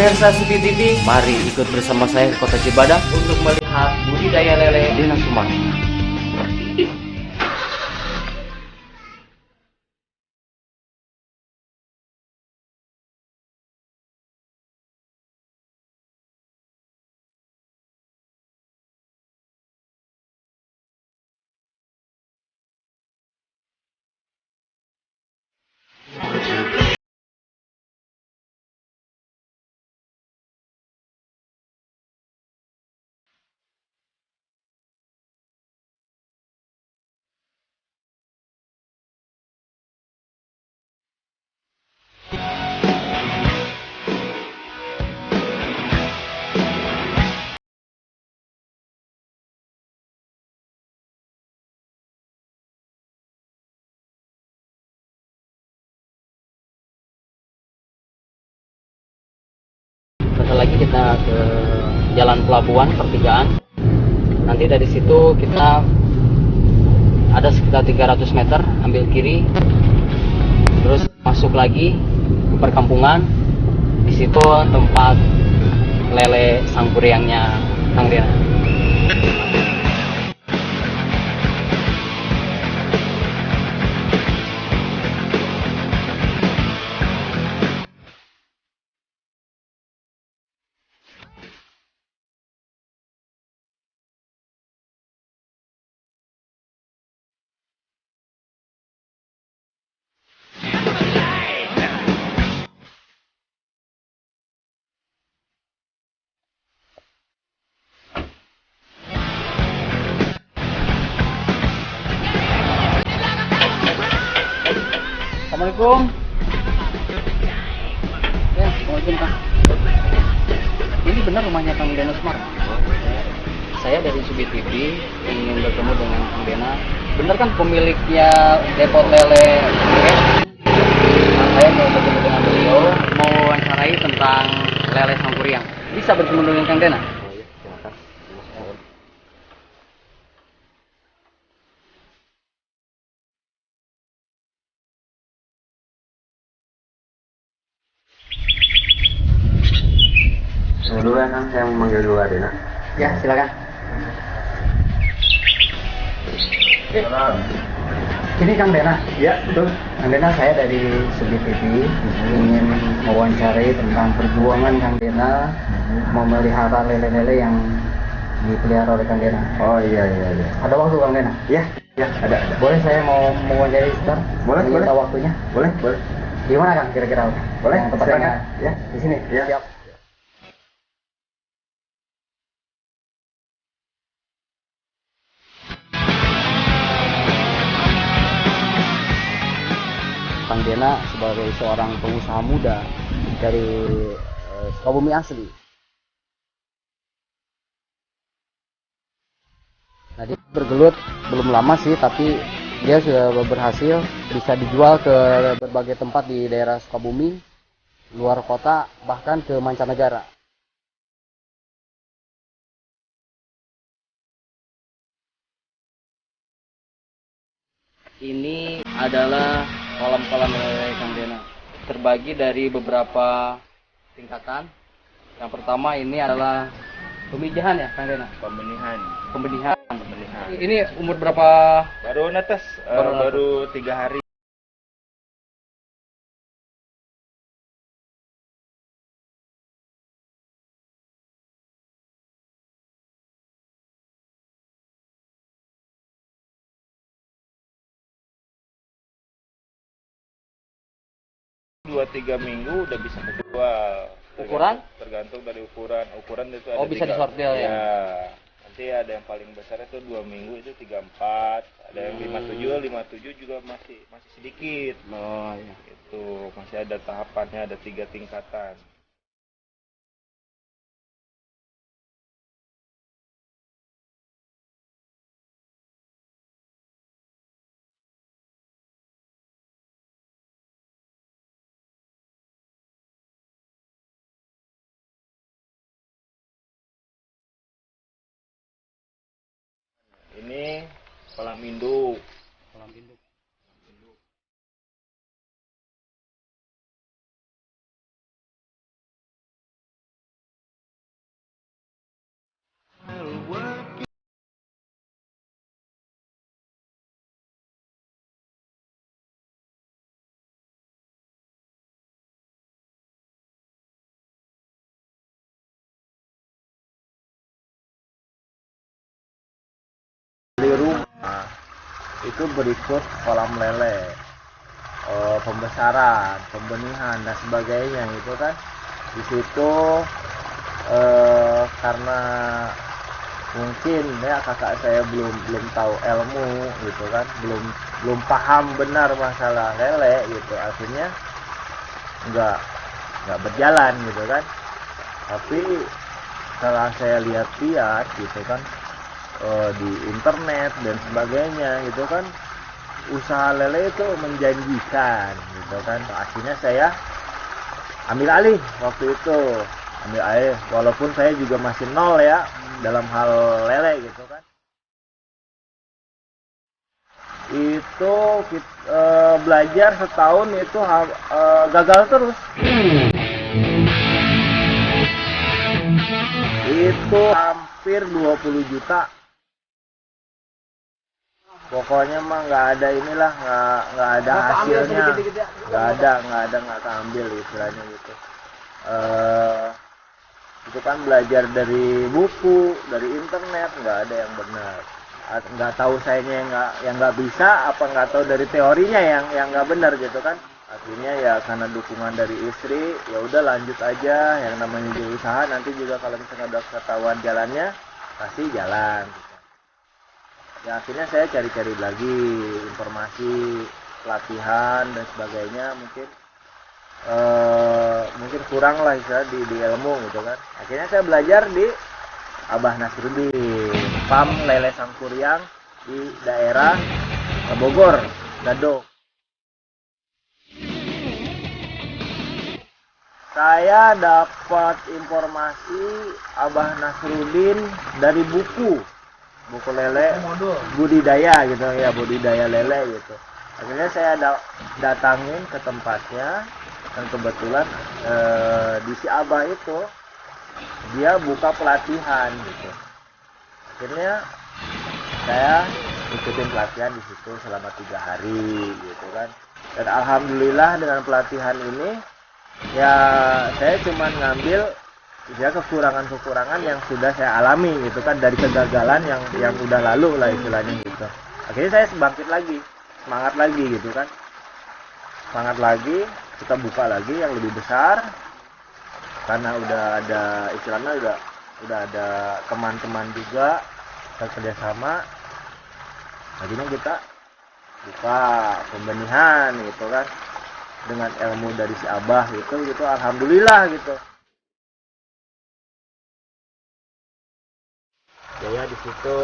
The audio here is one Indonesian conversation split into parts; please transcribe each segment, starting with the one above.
Pemirsa Subi TV, mari ikut bersama saya ke Kota Cibadak untuk melihat budidaya lele Dena Sumarna. Bentar lagi kita ke Jalan Pelabuhan Pertigaan. Nanti dari situ kita ada sekitar 300 meter, ambil kiri, terus masuk lagi ke perkampungan. Di situ tempat lele Sangkuriangnya Kang Dena. Assalamualaikum. Ya, waalaikumsalam Kang. Ini benar rumahnya Kang Dena Sumarna? Saya dari Subi TV ingin bertemu dengan Kang Dena. Benar kan pemiliknya depot lele? Nah, saya mau bertemu dengan beliau, mau wawancarai tentang lele Sangkuriang. Bisa bertemu dengan Kang Dena? Dulu ya Kang, saya mau manggil dulu Adena. Ya, silakan. Ini Kang Dena. Ya, betul. Kang Dena, saya dari Subi TV ingin mewawancarai tentang perjuangan Kang Dena memelihara lele-lele yang dipelihara oleh Kang Dena. Oh iya. Ada waktu Kang Dena? Ya, ada. Boleh saya mau mewawancarai sebentar? Boleh. Minta waktunya. Boleh. Di mana Kang kira-kira? Boleh, Yang tepatnya silakan. ya, di sini. Ya. Siap. Kang Dena sebagai seorang pengusaha muda dari Sukabumi asli. Nah, dia bergelut belum lama sih, tapi dia sudah berhasil bisa dijual ke berbagai tempat di daerah Sukabumi, luar kota, bahkan ke mancanegara. Ini adalah kolam-kolam lele Kang Dena, terbagi dari beberapa tingkatan. Yang pertama ini adalah pemijahan ya Kang Dena? Pembenihan. Pembenihan. Pembenihan. Ini umur berapa? Baru netes, Baru baru 3 hari. Dua tiga minggu udah bisa kejual. Ukuran? Tergantung dari ukuran itu ada Oh, bisa disortir ya? Ya, nanti ada yang paling besar itu 2 minggu itu 34, ada yang 57 juga masih sedikit. Oh iya. Itu masih ada tahapannya, ada 3 tingkatan. Ini kolam induk. Kolam induk. Di rumah itu berikut kolam lele, pembesaran, pembenihan dan sebagainya itu kan. Di situ karena mungkin ya kakak saya belum tahu ilmu gitu kan, belum paham benar masalah lele gitu, akhirnya nggak berjalan gitu kan. Tapi setelah saya lihat gitu kan, di internet dan sebagainya gitu kan, usaha lele itu menjanjikan gitu kan. Akhirnya saya ambil alih waktu itu, walaupun saya juga masih nol ya dalam hal lele gitu kan. Itu belajar setahun itu gagal terus. Itu hampir 20 juta. Pokoknya mah nggak ada inilah, nggak ada hasilnya, nggak keambil istilahnya gitu. Itu kan belajar dari buku, dari internet, nggak ada yang benar. Nggak tahu sayanya yang nggak bisa, apa nggak tahu dari teorinya yang nggak benar gitu kan. Akhirnya ya karena dukungan dari istri, ya udah lanjut aja, yang namanya juga usaha, nanti juga kalau misalnya udah ketahuan jalannya pasti jalan gitu. Ya akhirnya saya cari-cari lagi informasi pelatihan dan sebagainya, mungkin kurang lah istilah di ilmu gitu kan. Akhirnya saya belajar di Abah Nasruddin, PAM Lele Sangkuriang di daerah Bogor, Gadog. Saya dapat informasi Abah Nasruddin dari buku lele budidaya gitu ya, budidaya lele gitu. Akhirnya saya datangin ke tempatnya, dan kebetulan di si Abah itu dia buka pelatihan gitu. Akhirnya saya ikutin pelatihan di situ selama 3 hari gitu kan. Dan alhamdulillah dengan pelatihan ini ya saya cuma ngambil ya kekurangan-kekurangan yang sudah saya alami gitu kan, dari kegagalan yang udah lalu lah istilahnya gitu. Akhirnya saya semangat lagi gitu kan. Semangat lagi, kita buka lagi yang lebih besar. Karena udah ada istilahnya udah ada teman-teman juga kita kerjasama. Akhirnya kita buka pembenihan gitu kan, dengan ilmu dari si Abah gitu alhamdulillah gitu. Biaya di situ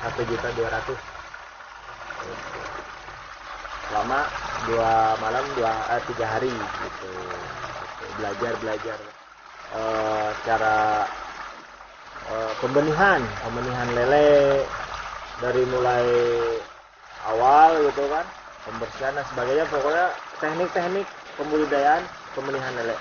1.200.000 selama 2 malam 3 hari gitu. Belajar cara pembenihan lele dari mulai awal gitu kan, pembersihan dan sebagainya, pokoknya teknik-teknik pembudidayaan pembenihan lele.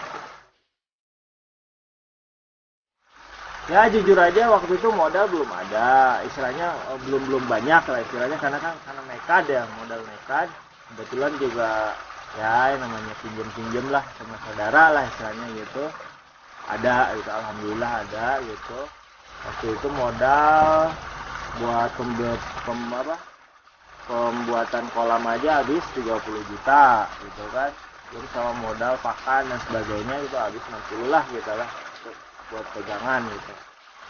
Ya jujur aja waktu itu modal belum ada, istilahnya belum banyak lah istilahnya, karena nekat ya, modal nekat. Kebetulan juga ya namanya pinjem lah sama saudara lah istilahnya gitu, ada gitu, alhamdulillah ada gitu. Waktu itu modal buat pembuatan kolam aja habis 30 juta gitu kan. Jadi sama modal pakan dan sebagainya itu habis 60 lah gitu lah buat pegangan gitu.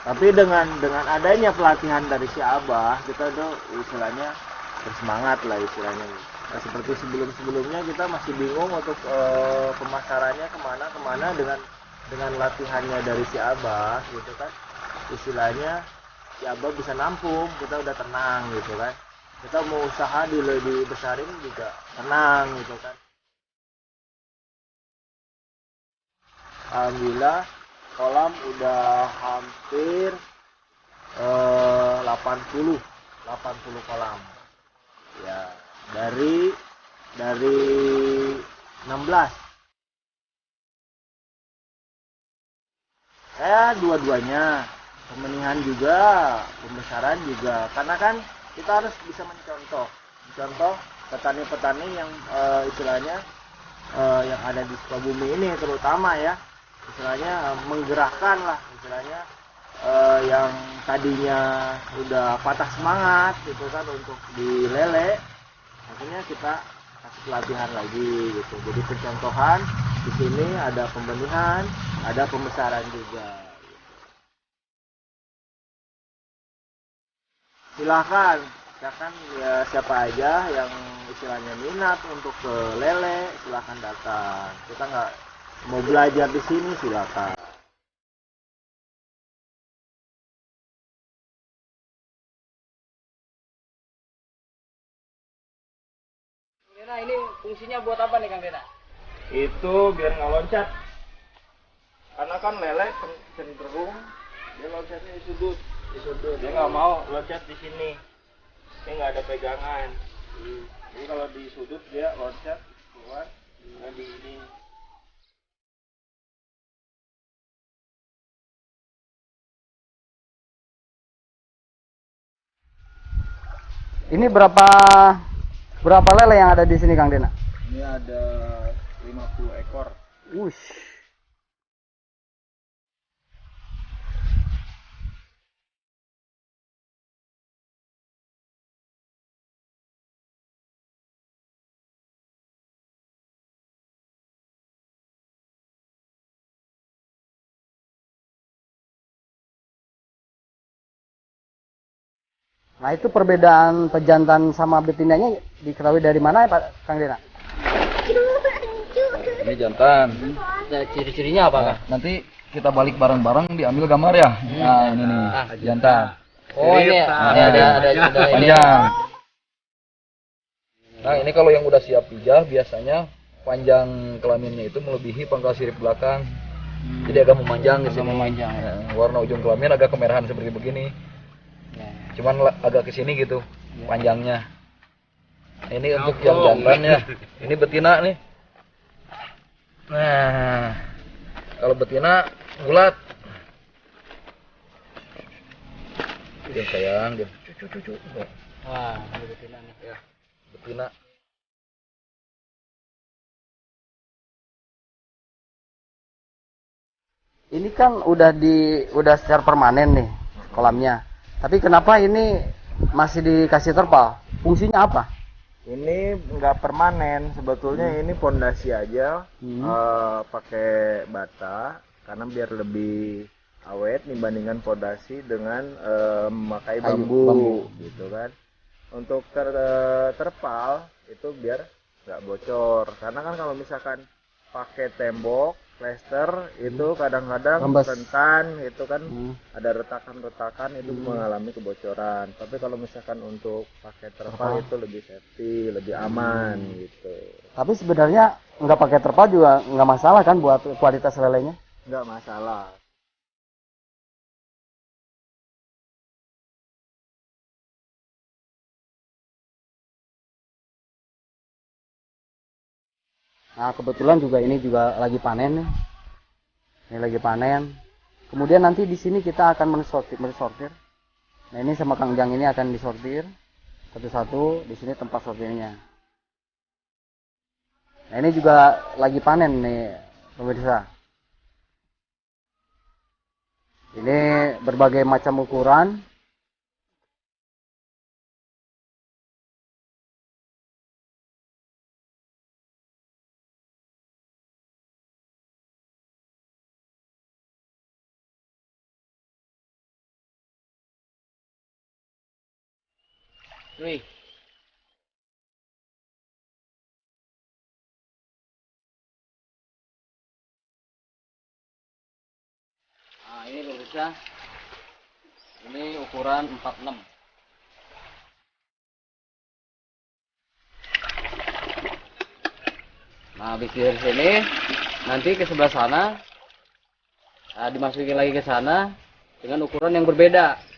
Tapi dengan adanya pelatihan dari si Abah, kita tuh istilahnya bersemangat lah istilahnya. Nah, seperti sebelumnya kita masih bingung untuk pemasarannya kemana dengan latihannya dari si Abah gitu kan. Istilahnya si Abah bisa nampung, kita udah tenang gitu kan. Kita mau usaha dibesarin juga tenang gitu kan. Alhamdulillah kolam udah hampir 80 kolam ya, dari 16 saya dua-duanya, pembenihan juga, pembesaran juga, karena kan kita harus bisa mencontoh petani-petani yang istilahnya yang ada di Sukabumi ini terutama ya, istilahnya menggerakkan lah istilahnya yang tadinya udah patah semangat gitu kan untuk di lele, akhirnya kita kasih pelatihan lagi gitu. Jadi pencontohan di sini ada pembenihan, ada pembesaran juga. Silahkan ya siapa aja yang istilahnya minat untuk ke lele, silahkan datang. Kita nggak mau belajar di sini, silahkan. Dena, ini fungsinya buat apa nih Kang Dena? Itu biar nggak loncat, karena kan lele cenderung dia loncatnya di sudut, dia nggak mau loncat di sini, dia nggak ada pegangan. Jadi kalau di sudut dia loncat keluar, nggak di ini. Ini berapa lele yang ada di sini Kang Dena? Ini ada 50 ekor. Wush. Nah itu perbedaan pejantan sama betinanya diketahui dari mana ya Pak Kang Dena? Ini jantan. Ciri-cirinya apa Kang? Nanti kita balik bareng-bareng diambil gambar ya. Nah ini nih jantan. Oh ini ada ini. Panjang. Nah ini kalau yang udah siap pijah biasanya panjang kelaminnya itu melebihi pangkal sirip belakang. Jadi agak memanjang di sini. Memanjang. Ya. Warna ujung kelamin agak kemerahan seperti begini. Cuman agak ke sini gitu panjangnya. Ini untuk yang jantan ya. Ini betina nih. Nah, kalau betina bulat. Diam sayang, diam. Cucu. Wah, ini betina nih. Ya, betina. Ini kan udah secara permanen nih kolamnya. Tapi kenapa ini masih dikasih terpal? Fungsinya apa? Ini nggak permanen, sebetulnya ini pondasi aja, pakai bata karena biar lebih awet dibandingkan pondasi dengan memakai bambu gitu kan. Untuk terpal itu biar nggak bocor, karena kan kalau misalkan pakai tembok plester itu kadang-kadang rentan itu kan ada retakan-retakan itu mengalami kebocoran. Tapi kalau misalkan untuk pakai terpal itu lebih safety, lebih aman gitu. Tapi sebenarnya nggak pakai terpal juga nggak masalah kan buat kualitas lelenya? Nggak masalah. Nah kebetulan juga ini juga lagi panen nih. Ini lagi panen. Kemudian nanti di sini kita akan mensortir. Nah ini sama Kang Jang ini akan disortir satu-satu. Di sini tempat sortirnya. Nah ini juga lagi panen nih pemirsa. Ini berbagai macam ukuran. Wih. Nah ini pemirsa, ini ukuran 46. Nah habis dari sini nanti ke sebelah sana, nah, dimasukin lagi ke sana dengan ukuran yang berbeda.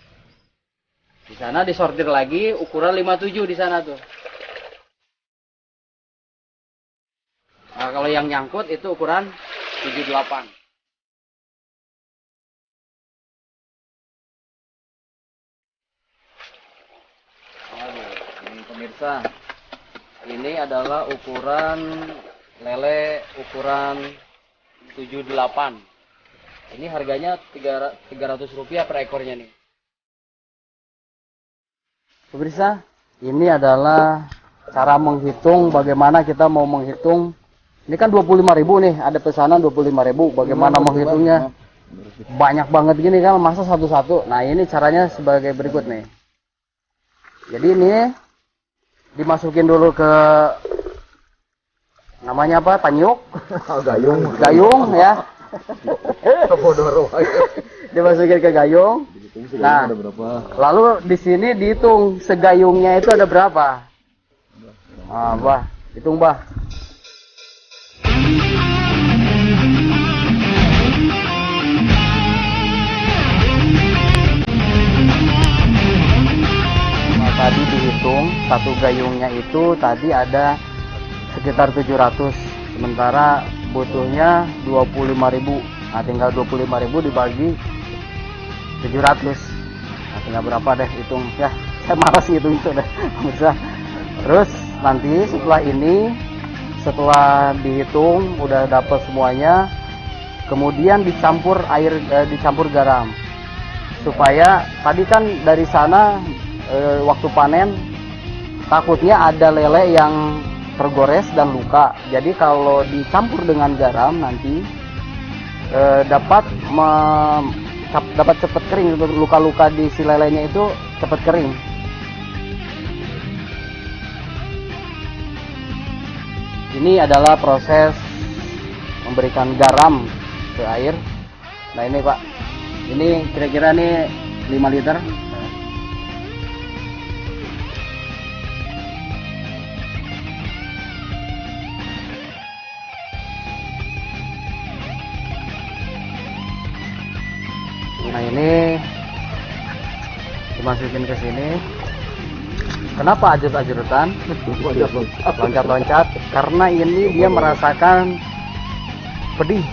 Di sana disortir lagi ukuran 57 di sana tuh. Nah kalau yang nyangkut itu ukuran 78. Ini pemirsa, ini adalah ukuran lele ukuran 78. Ini harganya Rp300 per ekornya nih. Pemirsa, ini adalah cara menghitung bagaimana kita mau menghitung. Ini kan 25.000 nih, ada pesanan 25.000. Bagaimana menghitungnya? Banyak banget gini kan, masa satu-satu. Nah, ini caranya sebagai berikut nih. Jadi ini dimasukin dulu ke namanya apa? Tanyuk. Gayung ya. Dimasukin ke gayung. Nah, lalu di sini dihitung segayungnya itu ada berapa. Ah, Bah, hitung Bah. Nah, tadi dihitung satu gayungnya itu tadi ada sekitar 700, sementara butuhnya 25.000. Nah, tinggal 25.000 dibagi 700. Nah, tinggal berapa deh hitung ya. Saya malas hitung itu deh. Bisa. Terus nanti setelah dihitung udah dapat semuanya, kemudian dicampur dicampur garam. Supaya tadi kan dari sana waktu panen takutnya ada lele yang tergores dan luka. Jadi kalau dicampur dengan garam nanti dapat cepat kering, luka-luka di si lelenya itu cepat kering. Ini adalah proses memberikan garam ke air. Nah ini Pak, ini kira-kira nih 5 liter. Nah ini dimasukin ke sini. Kenapa ajut-ajutan? Loncat-loncat karena ini dia merasakan pedih.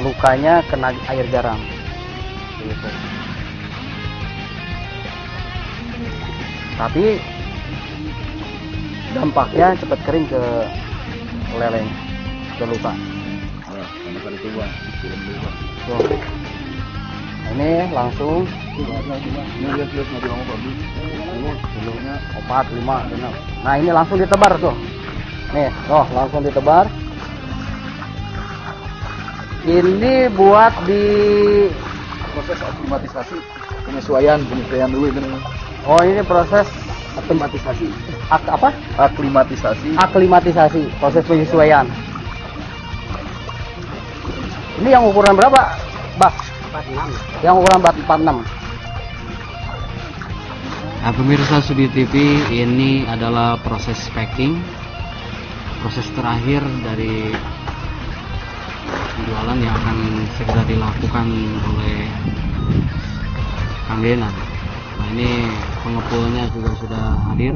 Lukanya kena air garam. Gitu. Tapi dampaknya cepat kering ke lelenya, ke luka. Tuh. Ini langsung opat 5. Nah ini langsung ditebar tuh. Nih, langsung ditebar. Ini buat di Proses aklimatisasi, penyesuaian dulu ini. Oh ini proses Aklimatisasi. apa? Aklimatisasi, proses penyesuaian. Ini yang ukuran berapa, Bah? 46. Yang ukuran 46. Nah, pemirsa Sudi TV, ini adalah proses packing, proses terakhir dari penjualan yang akan segera dilakukan oleh Kang Denan. Nah ini pengepulnya juga sudah hadir.